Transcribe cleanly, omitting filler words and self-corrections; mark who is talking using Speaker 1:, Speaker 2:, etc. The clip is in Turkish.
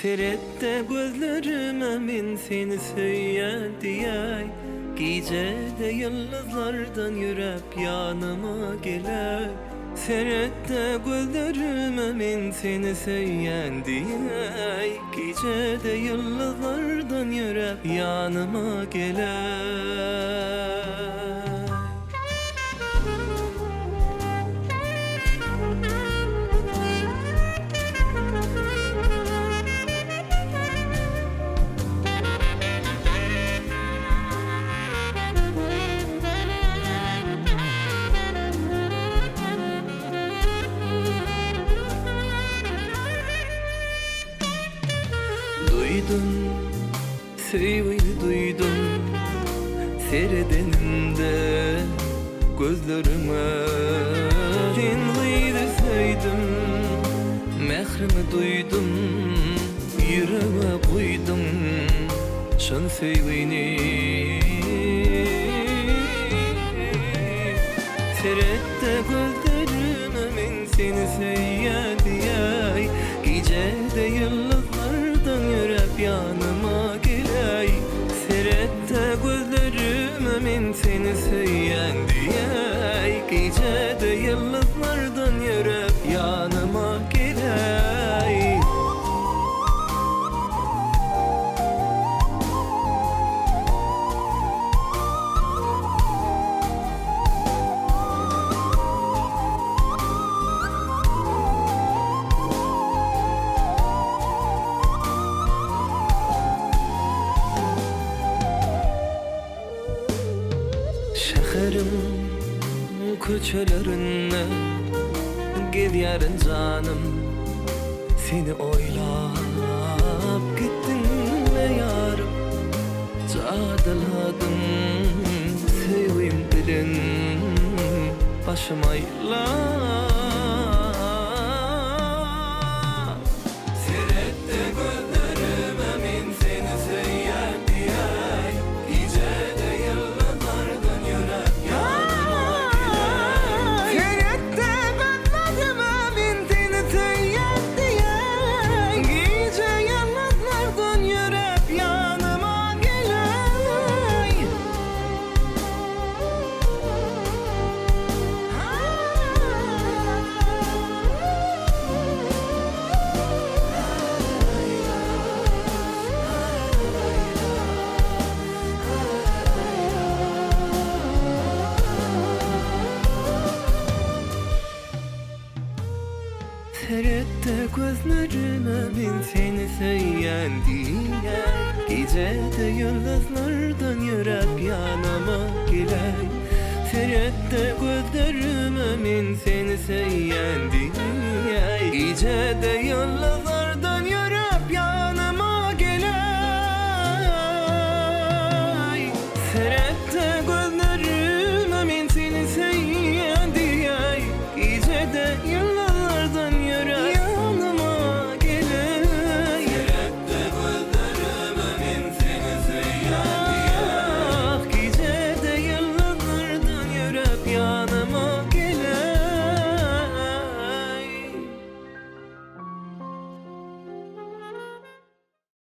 Speaker 1: Serette gözlerime min seni söyleyen diyey. Gecede yıldızlardan yürüp yanıma gele. Serette gözlerime min seni söyleyen diyey. Gecede yıldızlardan yürüp yanıma gele. Duydum, sevgili duydum, seyredenimde gözlerime. Dinleydi söyledim, mehrimi duydum, yüreğime koydum, şan sevgini. Seyrette gözlerime min seni söyleyen diyey. Gecede yıldızlardan yürüp yanıma geley. Seyrette gözlerime min seni söyleyen diyey. Gecede yıldızlardan yürüp yanıma geley. Şehrin köçelerine gidiyorum canım, seni oylap gittin mi yarım? Cadaladım sevim bilin başım ayla. Seyrette gözlerime min seni söyleyen diyey. Gecede yıldızlardan yürüp yanıma geley. Seyrette gözlerime min seni söyleyen diyey. Gece yıldızlardan yürüp yanıma geley. Seyrette gözlerime min seni söyleyen diyey. Gecede yıldızlardan yürüp yanıma geley. Seyrette gözlerime min seni söyleyen diyey. Gecede yıldızlardan